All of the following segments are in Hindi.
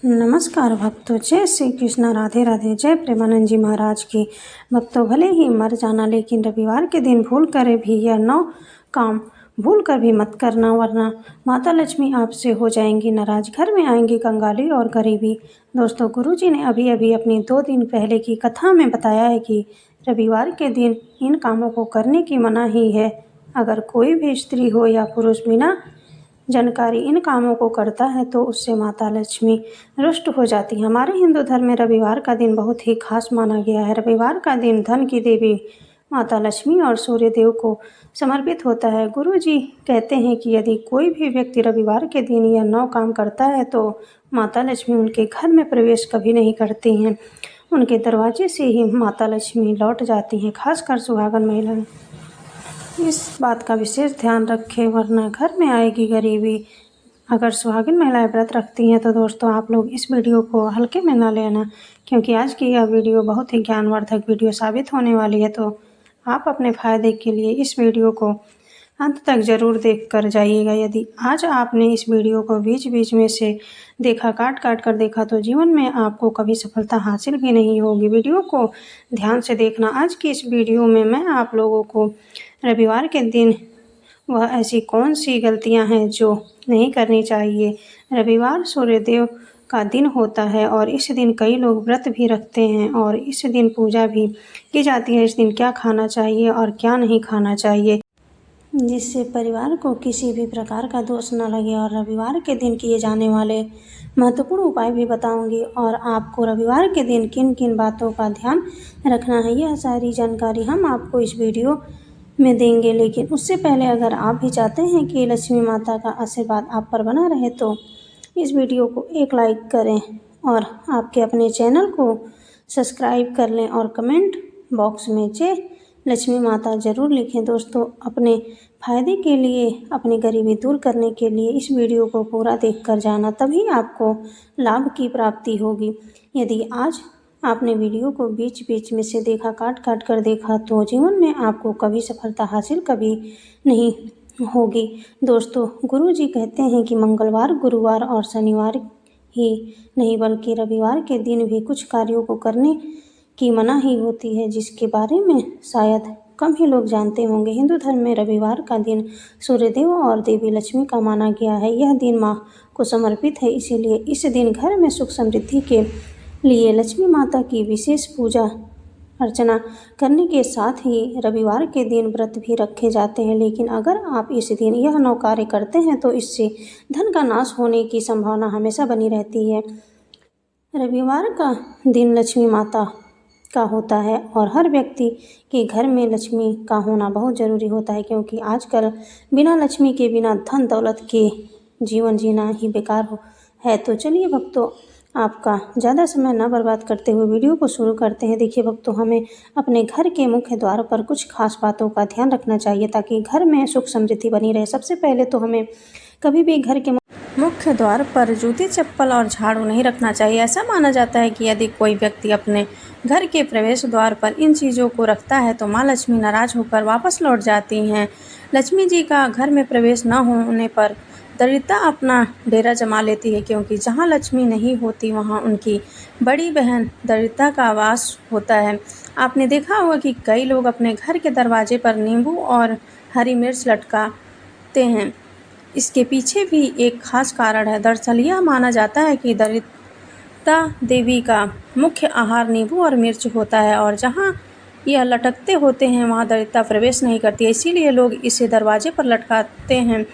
नमस्कार भक्तों, जय श्री कृष्णा, राधे राधे। जय प्रेमानंद जी महाराज की। भक्तों, भले ही मर जाना, लेकिन रविवार के दिन भूल कर भी यह 9 काम भूल कर भी मत करना, वरना माता लक्ष्मी आपसे हो जाएंगी नाराज। घर में आएंगी कंगाली और गरीबी। दोस्तों, गुरुजी ने अभी अभी अपनी 2 दिन पहले की कथा में बताया है कि रविवार के दिन इन कामों को करने की मनाही है। अगर कोई भी स्त्री हो या पुरुष बिना जानकारी इन कामों को करता है तो उससे माता लक्ष्मी रुष्ट हो जाती है। हमारे हिंदू धर्म में रविवार का दिन बहुत ही खास माना गया है। रविवार का दिन धन की देवी माता लक्ष्मी और सूर्य देव को समर्पित होता है। गुरु जी कहते हैं कि यदि कोई भी व्यक्ति रविवार के दिन यह 9 काम करता है तो माता लक्ष्मी उनके घर में प्रवेश कभी नहीं करती हैं। उनके दरवाजे से ही माता लक्ष्मी लौट जाती हैं। खासकर सुहागन महिलाएं इस बात का विशेष ध्यान रखें, वरना घर में आएगी गरीबी। अगर सुहागिन महिलाएं व्रत रखती हैं तो दोस्तों, आप लोग इस वीडियो को हल्के में ना लेना, क्योंकि आज की यह वीडियो बहुत ही ज्ञानवर्धक वीडियो साबित होने वाली है। तो आप अपने फ़ायदे के लिए इस वीडियो को अंत तक ज़रूर देख कर जाइएगा। यदि आज आपने इस वीडियो को बीच बीच में से देखा, काट काट कर देखा, तो जीवन में आपको कभी सफलता हासिल भी नहीं होगी। वीडियो को ध्यान से देखना। आज की इस वीडियो में मैं आप लोगों को रविवार के दिन वह ऐसी कौन सी गलतियां हैं जो नहीं करनी चाहिए। रविवार सूर्यदेव का दिन होता है और इस दिन कई लोग व्रत भी रखते हैं और इस दिन पूजा भी की जाती है। इस दिन क्या खाना चाहिए और क्या नहीं खाना चाहिए, जिससे परिवार को किसी भी प्रकार का दोष न लगे। और रविवार के दिन किए जाने वाले महत्वपूर्ण उपाय भी बताऊंगी और आपको रविवार के दिन किन किन बातों का ध्यान रखना है, यह सारी जानकारी हम आपको इस वीडियो में देंगे। लेकिन उससे पहले अगर आप भी चाहते हैं कि लक्ष्मी माता का आशीर्वाद आप पर बना रहे तो इस वीडियो को एक लाइक करें और आपके अपने चैनल को सब्सक्राइब कर लें और कमेंट बॉक्स में जय लक्ष्मी माता ज़रूर लिखें। दोस्तों, अपने फ़ायदे के लिए, अपनी गरीबी दूर करने के लिए इस वीडियो को पूरा देख कर जाना, तभी आपको लाभ की प्राप्ति होगी। यदि आज आपने वीडियो को बीच बीच में से देखा, काट काट कर देखा, तो जीवन में आपको कभी सफलता हासिल कभी नहीं होगी। दोस्तों, गुरु जी कहते हैं कि मंगलवार, गुरुवार और शनिवार ही नहीं बल्कि रविवार के दिन भी कुछ कार्यों को करने की मनाही होती है, जिसके बारे में शायद कम ही लोग जानते होंगे। हिंदू धर्म में रविवार का दिन सूर्यदेव और देवी लक्ष्मी का माना गया है। यह दिन माँ को समर्पित है, इसीलिए इस दिन घर में सुख समृद्धि के लिए लक्ष्मी माता की विशेष पूजा अर्चना करने के साथ ही रविवार के दिन व्रत भी रखे जाते हैं। लेकिन अगर आप इस दिन यह 9 कार्य करते हैं तो इससे धन का नाश होने की संभावना हमेशा बनी रहती है। रविवार का दिन लक्ष्मी माता का होता है और हर व्यक्ति के घर में लक्ष्मी का होना बहुत ज़रूरी होता है, क्योंकि आजकल बिना लक्ष्मी के, बिना धन दौलत के जीवन जीना ही बेकार है। तो चलिए भक्तों, आपका ज़्यादा समय ना बर्बाद करते हुए वीडियो को शुरू करते हैं। देखिए भक्तों, हमें अपने घर के मुख्य द्वार पर कुछ खास बातों का ध्यान रखना चाहिए ताकि घर में सुख समृद्धि बनी रहे। सबसे पहले तो हमें कभी भी घर के मुख्य द्वार पर जूते, चप्पल और झाड़ू नहीं रखना चाहिए। ऐसा माना जाता है कि यदि कोई व्यक्ति अपने घर के प्रवेश द्वार पर इन चीज़ों को रखता है तो माँ लक्ष्मी नाराज होकर वापस लौट जाती हैं। लक्ष्मी जी का घर में प्रवेश न होने पर दरिद्रता अपना डेरा जमा लेती है, क्योंकि जहाँ लक्ष्मी नहीं होती वहाँ उनकी बड़ी बहन दरिद्रता का वास होता है। आपने देखा होगा कि कई लोग अपने घर के दरवाजे पर नींबू और हरी मिर्च लटकाते हैं। इसके पीछे भी एक खास कारण है। दरअसल यह माना जाता है कि दरिद्रता देवी का मुख्य आहार नींबू और मिर्च होता है और जहाँ यह लटकते होते हैं वहाँ दरिद्रता प्रवेश नहीं करती है। इसीलिए लोग इसे दरवाजे पर लटकाते हैं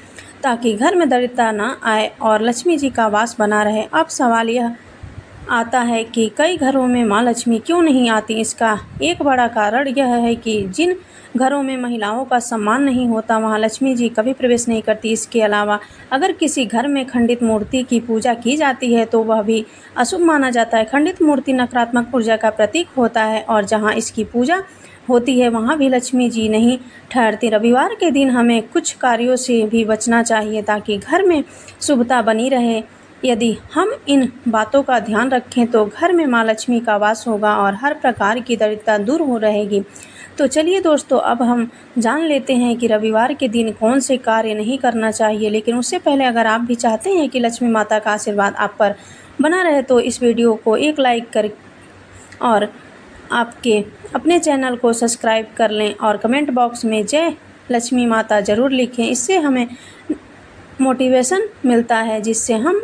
ताकि घर में दरिद्रता ना आए और लक्ष्मी जी का वास बना रहे। अब सवाल यह आता है कि कई घरों में माँ लक्ष्मी क्यों नहीं आती। इसका एक बड़ा कारण यह है कि जिन घरों में महिलाओं का सम्मान नहीं होता वहाँ लक्ष्मी जी कभी प्रवेश नहीं करती। इसके अलावा अगर किसी घर में खंडित मूर्ति की पूजा की जाती है तो वह भी अशुभ माना जाता है। खंडित मूर्ति नकारात्मक ऊर्जा का प्रतीक होता है और जहाँ इसकी पूजा होती है वहाँ भी लक्ष्मी जी नहीं ठहरती। रविवार के दिन हमें कुछ कार्यों से भी बचना चाहिए ताकि घर में शुभता बनी रहे। यदि हम इन बातों का ध्यान रखें तो घर में माँ लक्ष्मी का वास होगा और हर प्रकार की दरिद्रता दूर हो रहेगी। तो चलिए दोस्तों, अब हम जान लेते हैं कि रविवार के दिन कौन से कार्य नहीं करना चाहिए। लेकिन उससे पहले अगर आप भी चाहते हैं कि लक्ष्मी माता का आशीर्वाद आप पर बना रहे तो इस वीडियो को एक लाइक कर और आपके अपने चैनल को सब्सक्राइब कर लें और कमेंट बॉक्स में जय लक्ष्मी माता ज़रूर लिखें। इससे हमें मोटिवेशन मिलता है, जिससे हम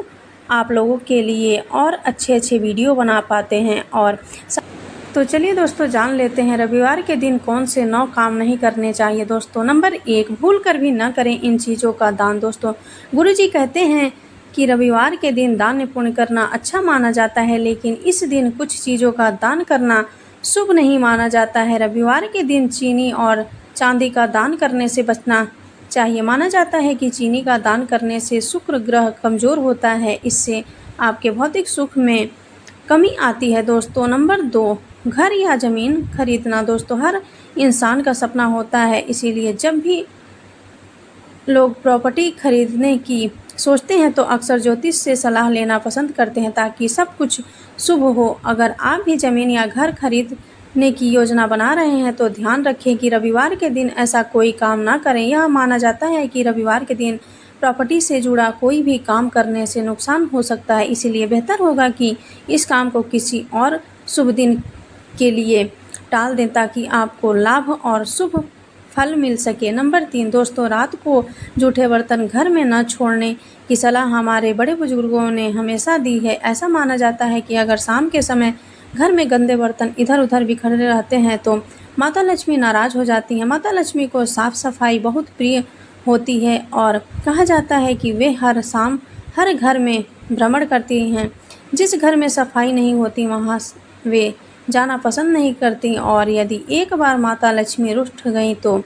आप लोगों के लिए और अच्छे वीडियो बना पाते हैं। और तो चलिए दोस्तों, जान लेते हैं रविवार के दिन कौन से 9 काम नहीं करने चाहिए। दोस्तों, नंबर 1, भूल कर भी न करें इन चीज़ों का दान। दोस्तों, गुरुजी कहते हैं कि रविवार के दिन दान पुण्य करना अच्छा माना जाता है, लेकिन इस दिन कुछ चीज़ों का दान करना शुभ नहीं माना जाता है। रविवार के दिन चीनी और चांदी का दान करने से बचना चाहिए। माना जाता है कि चीनी का दान करने से शुक्र ग्रह कमज़ोर होता है, इससे आपके भौतिक सुख में कमी आती है। दोस्तों, नंबर 2, घर या ज़मीन खरीदना। दोस्तों, हर इंसान का सपना होता है, इसीलिए जब भी लोग प्रॉपर्टी खरीदने की सोचते हैं तो अक्सर ज्योतिष से सलाह लेना पसंद करते हैं ताकि सब कुछ शुभ हो। अगर आप भी ज़मीन या घर खरीदने की योजना बना रहे हैं तो ध्यान रखें कि रविवार के दिन ऐसा कोई काम ना करें। यह माना जाता है कि रविवार के दिन प्रॉपर्टी से जुड़ा कोई भी काम करने से नुकसान हो सकता है, इसीलिए बेहतर होगा कि इस काम को किसी और शुभ दिन के लिए टाल दें ताकि आपको लाभ और शुभ फल मिल सके। नंबर 3, दोस्तों, रात को जूठे बर्तन घर में न छोड़ने की सलाह हमारे बड़े बुजुर्गों ने हमेशा दी है। ऐसा माना जाता है कि अगर शाम के समय घर में गंदे बर्तन इधर उधर बिखरे रहते हैं तो माता लक्ष्मी नाराज़ हो जाती हैं। माता लक्ष्मी को साफ सफाई बहुत प्रिय होती है और कहा जाता है कि वे हर शाम हर घर में भ्रमण करती हैं। जिस घर में सफाई नहीं होती वहाँ वे जाना पसंद नहीं करती, और यदि एक बार माता लक्ष्मी रुठ गई तो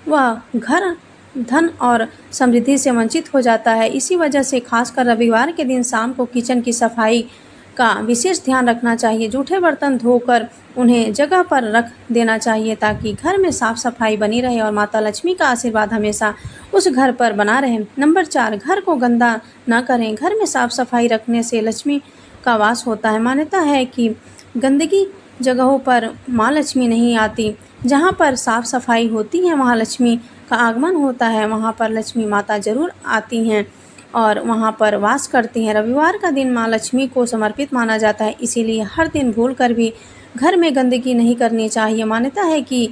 वह घर धन और समृद्धि से वंचित हो जाता है। इसी वजह से खासकर रविवार के दिन शाम को किचन की सफाई का विशेष ध्यान रखना चाहिए। जूठे बर्तन धोकर उन्हें जगह पर रख देना चाहिए ताकि घर में साफ सफाई बनी रहे और माता लक्ष्मी का आशीर्वाद हमेशा उस घर पर बना रहे। नंबर 4, घर को गंदा न करें। घर में साफ सफाई रखने से लक्ष्मी का वास होता है। मान्यता है कि गंदगी जगहों पर माँ लक्ष्मी नहीं आती। जहाँ पर साफ सफाई होती है वहाँ लक्ष्मी का आगमन होता है, वहाँ पर लक्ष्मी माता जरूर आती हैं और वहाँ पर वास करती हैं। रविवार का दिन माँ लक्ष्मी को समर्पित माना जाता है, इसीलिए हर दिन भूल कर भी घर में गंदगी नहीं करनी चाहिए। मान्यता है कि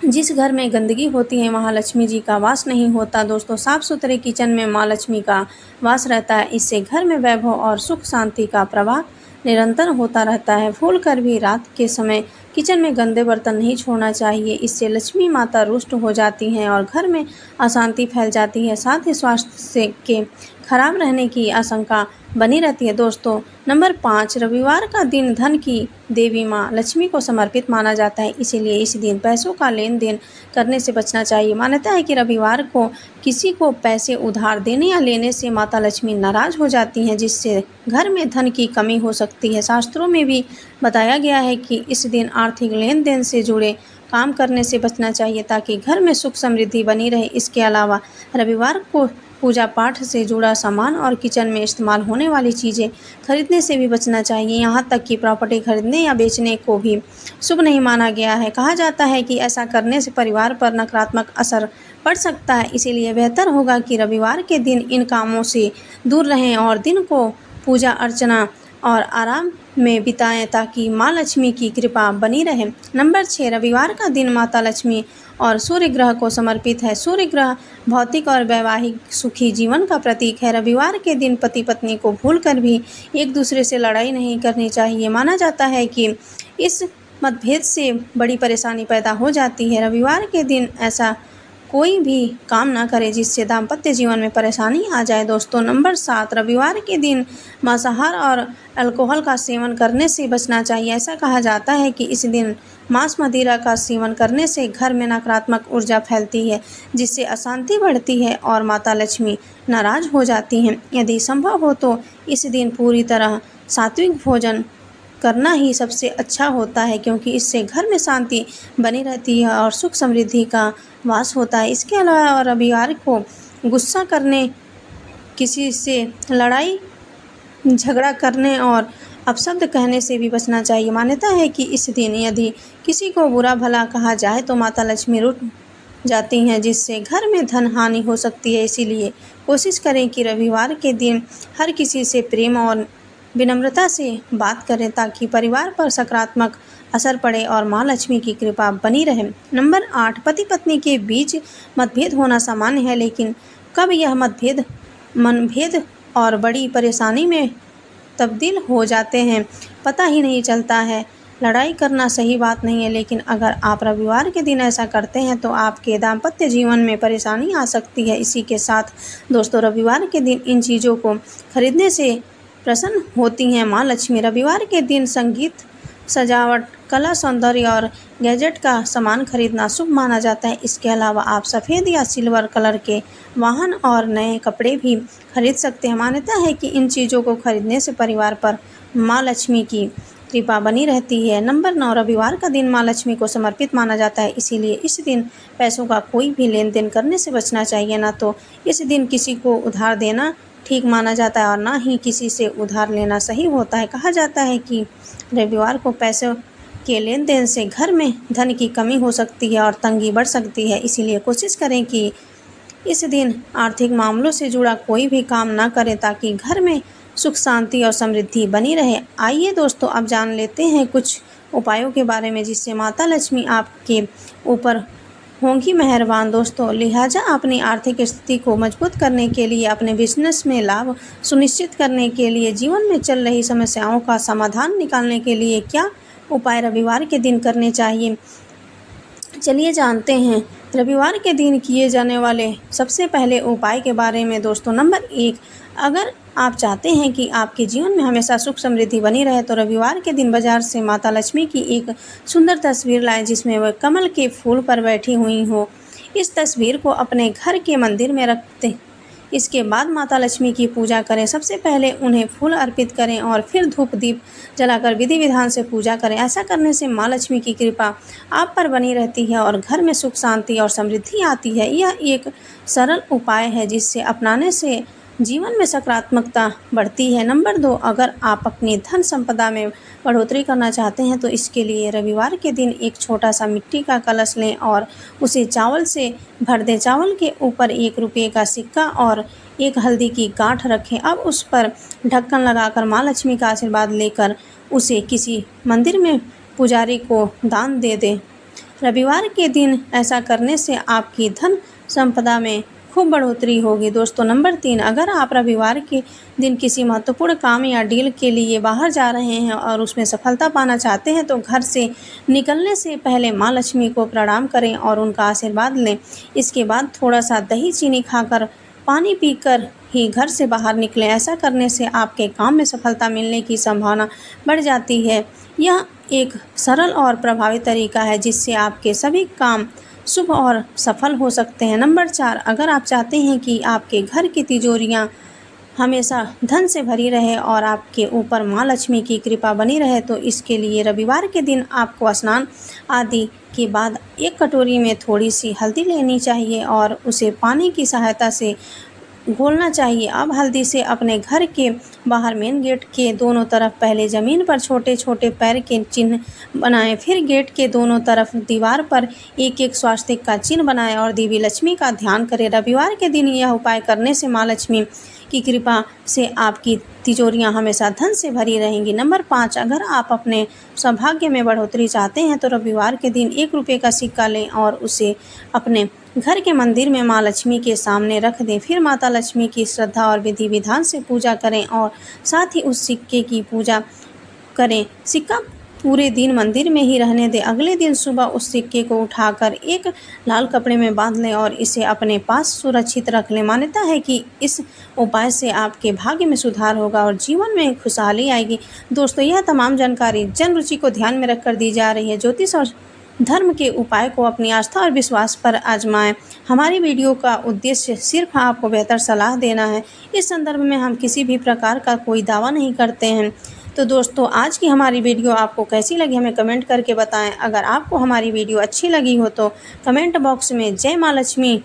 जिस घर में गंदगी होती है वहाँ लक्ष्मी जी का वास नहीं होता। दोस्तों, साफ सुथरे किचन में माँ लक्ष्मी का वास रहता है, इससे घर में वैभव और सुख शांति का प्रवाह निरंतर होता रहता है। भूल कर भी रात के समय किचन में गंदे बर्तन नहीं छोड़ना चाहिए, इससे लक्ष्मी माता रुष्ट हो जाती हैं और घर में अशांति फैल जाती है। साथ ही स्वास्थ्य के खराब रहने की आशंका बनी रहती है। दोस्तों, नंबर 5, रविवार का दिन धन की देवी माँ लक्ष्मी को समर्पित माना जाता है, इसीलिए इस दिन पैसों का लेन देन करने से बचना चाहिए। मान्यता है कि रविवार को किसी को पैसे उधार देने या लेने से माता लक्ष्मी नाराज हो जाती हैं, जिससे घर में धन की कमी हो सकती है। शास्त्रों में भी बताया गया है कि इस दिन आर्थिक लेन देन से जुड़े काम करने से बचना चाहिए ताकि घर में सुख समृद्धि बनी रहे। इसके अलावा रविवार को पूजा पाठ से जुड़ा सामान और किचन में इस्तेमाल होने वाली चीज़ें खरीदने से भी बचना चाहिए। यहाँ तक कि प्रॉपर्टी खरीदने या बेचने को भी शुभ नहीं माना गया है। कहा जाता है कि ऐसा करने से परिवार पर नकारात्मक असर पड़ सकता है, इसीलिए बेहतर होगा कि रविवार के दिन इन कामों से दूर रहें और दिन को पूजा अर्चना और आराम में बिताएं ताकि माँ लक्ष्मी की कृपा बनी रहे। नंबर 6, रविवार का दिन माता लक्ष्मी और सूर्य ग्रह को समर्पित है। सूर्य ग्रह भौतिक और वैवाहिक सुखी जीवन का प्रतीक है। रविवार के दिन पति पत्नी को भूलकर भी एक दूसरे से लड़ाई नहीं करनी चाहिए। माना जाता है कि इस मतभेद से बड़ी परेशानी पैदा हो जाती है। रविवार के दिन ऐसा कोई भी काम ना करे जिससे दाम्पत्य जीवन में परेशानी आ जाए। दोस्तों, नंबर 7, रविवार के दिन मांसाहार और अल्कोहल का सेवन करने से बचना चाहिए। ऐसा कहा जाता है कि इस दिन मांस मदिरा का सेवन करने से घर में नकारात्मक ऊर्जा फैलती है, जिससे अशांति बढ़ती है और माता लक्ष्मी नाराज हो जाती हैं। यदि संभव हो तो इस दिन पूरी तरह सात्विक भोजन करना ही सबसे अच्छा होता है, क्योंकि इससे घर में शांति बनी रहती है और सुख समृद्धि का वास होता है। इसके अलावा रविवार को गुस्सा करने, किसी से लड़ाई झगड़ा करने और अपशब्द कहने से भी बचना चाहिए। मान्यता है कि इस दिन यदि किसी को बुरा भला कहा जाए तो माता लक्ष्मी रुठ जाती हैं, जिससे घर में धन हानि हो सकती है। इसीलिए कोशिश करें कि रविवार के दिन हर किसी से प्रेम और विनम्रता से बात करें, ताकि परिवार पर सकारात्मक असर पड़े और माँ लक्ष्मी की कृपा बनी रहे। नंबर 8, पति पत्नी के बीच मतभेद होना सामान्य है, लेकिन कब यह मनभेद और बड़ी परेशानी में तब्दील हो जाते हैं, पता ही नहीं चलता है। लड़ाई करना सही बात नहीं है, लेकिन अगर आप रविवार के दिन ऐसा करते हैं तो आपके दाम्पत्य जीवन में परेशानी आ सकती है। इसी के साथ दोस्तों, रविवार के दिन इन चीज़ों को खरीदने से प्रसन्न होती हैं माँ लक्ष्मी। रविवार के दिन संगीत, सजावट, कला, सौंदर्य और गैजेट का सामान खरीदना शुभ माना जाता है। इसके अलावा आप सफ़ेद या सिल्वर कलर के वाहन और नए कपड़े भी खरीद सकते हैं। मान्यता है कि इन चीज़ों को खरीदने से परिवार पर माँ लक्ष्मी की कृपा बनी रहती है। नंबर 9, रविवार का दिन माँ लक्ष्मी को समर्पित माना जाता है, इसीलिए इस दिन पैसों का कोई भी लेन देन करने से बचना चाहिए। ना तो इस दिन किसी को उधार देना ठीक माना जाता है और ना ही किसी से उधार लेना सही होता है। कहा जाता है कि रविवार को पैसों के लेन देन से घर में धन की कमी हो सकती है और तंगी बढ़ सकती है। इसीलिए कोशिश करें कि इस दिन आर्थिक मामलों से जुड़ा कोई भी काम ना करें, ताकि घर में सुख, शांति और समृद्धि बनी रहे। आइए दोस्तों, अब जान लेते हैं कुछ उपायों के बारे में, जिससे माता लक्ष्मी आपके ऊपर होंगी मेहरबान। दोस्तों, लिहाजा अपनी आर्थिक स्थिति को मजबूत करने के लिए, अपने बिजनेस में लाभ सुनिश्चित करने के लिए, जीवन में चल रही समस्याओं का समाधान निकालने के लिए क्या उपाय रविवार के दिन करने चाहिए, चलिए जानते हैं। रविवार के दिन किए जाने वाले सबसे पहले उपाय के बारे में दोस्तों, नंबर 1, अगर आप चाहते हैं कि आपके जीवन में हमेशा सुख समृद्धि बनी रहे तो रविवार के दिन बाजार से माता लक्ष्मी की एक सुंदर तस्वीर लाएं, जिसमें वह कमल के फूल पर बैठी हुई हो। इस तस्वीर को अपने घर के मंदिर में रख दें। इसके बाद माता लक्ष्मी की पूजा करें। सबसे पहले उन्हें फूल अर्पित करें और फिर धूप दीप जलाकर विधि विधान से पूजा करें। ऐसा करने से माँ लक्ष्मी की कृपा आप पर बनी रहती है और घर में सुख, शांति और समृद्धि आती है। यह एक सरल उपाय है जिससे अपनाने से जीवन में सकारात्मकता बढ़ती है। नंबर 2, अगर आप अपनी धन संपदा में बढ़ोतरी करना चाहते हैं तो इसके लिए रविवार के दिन एक छोटा सा मिट्टी का कलश लें और उसे चावल से भर दें। चावल के ऊपर 1 रुपये का सिक्का और 1 हल्दी की गांठ रखें। अब उस पर ढक्कन लगाकर माँ लक्ष्मी का आशीर्वाद लेकर उसे किसी मंदिर में पुजारी को दान दे दें। रविवार के दिन ऐसा करने से आपकी धन संपदा में खूब बढ़ोतरी होगी। दोस्तों, नंबर 3, अगर आप रविवार के दिन किसी महत्वपूर्ण काम या डील के लिए बाहर जा रहे हैं और उसमें सफलता पाना चाहते हैं तो घर से निकलने से पहले माँ लक्ष्मी को प्रणाम करें और उनका आशीर्वाद लें। इसके बाद थोड़ा सा दही चीनी खाकर, पानी पीकर ही घर से बाहर निकलें। ऐसा करने से आपके काम में सफलता मिलने की संभावना बढ़ जाती है। यह एक सरल और प्रभावी तरीका है जिससे आपके सभी काम शुभ और सफल हो सकते हैं। नंबर 4, अगर आप चाहते हैं कि आपके घर की तिजोरियां हमेशा धन से भरी रहे और आपके ऊपर माँ लक्ष्मी की कृपा बनी रहे तो इसके लिए रविवार के दिन आपको स्नान आदि के बाद 1 कटोरी में थोड़ी सी हल्दी लेनी चाहिए और उसे पानी की सहायता से घोलना चाहिए। अब हल्दी से अपने घर के बाहर मेन गेट के दोनों तरफ पहले ज़मीन पर छोटे छोटे पैर के चिन्ह बनाएं, फिर गेट के दोनों तरफ दीवार पर 1-1 स्वास्तिक का चिन्ह बनाएं और देवी लक्ष्मी का ध्यान करें। रविवार के दिन यह उपाय करने से माँ लक्ष्मी की कृपा से आपकी तिजोरियां हमेशा धन से भरी रहेंगी। नंबर 5, अगर आप अपने सौभाग्य में बढ़ोतरी चाहते हैं तो रविवार के दिन 1 रुपये का सिक्का लें और उसे अपने घर के मंदिर में माँ लक्ष्मी के सामने रख दें। फिर माता लक्ष्मी की श्रद्धा और विधि विधान से पूजा करें और साथ ही उस सिक्के की पूजा करें। सिक्का पूरे दिन मंदिर में ही रहने दें। अगले दिन सुबह उस सिक्के को उठाकर एक लाल कपड़े में बांध लें और इसे अपने पास सुरक्षित रख लें। मान्यता है कि इस उपाय से आपके भाग्य में सुधार होगा और जीवन में खुशहाली आएगी। दोस्तों, यह तमाम जानकारी जन रुचि को ध्यान में रखकर दी जा रही है। ज्योतिष और धर्म के उपाय को अपनी आस्था और विश्वास पर आजमाएं। हमारी वीडियो का उद्देश्य सिर्फ आपको बेहतर सलाह देना है। इस संदर्भ में हम किसी भी प्रकार का कोई दावा नहीं करते हैं। तो दोस्तों, आज की हमारी वीडियो आपको कैसी लगी हमें कमेंट करके बताएं। अगर आपको हमारी वीडियो अच्छी लगी हो तो कमेंट बॉक्स में जय माँ लक्ष्मी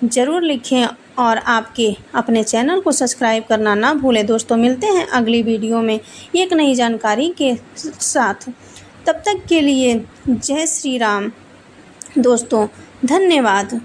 ज़रूर लिखें और आपके अपने चैनल को सब्सक्राइब करना ना भूलें। दोस्तों मिलते हैं अगली वीडियो में एक नई जानकारी के साथ। तब तक के लिए जय श्री राम दोस्तों, धन्यवाद।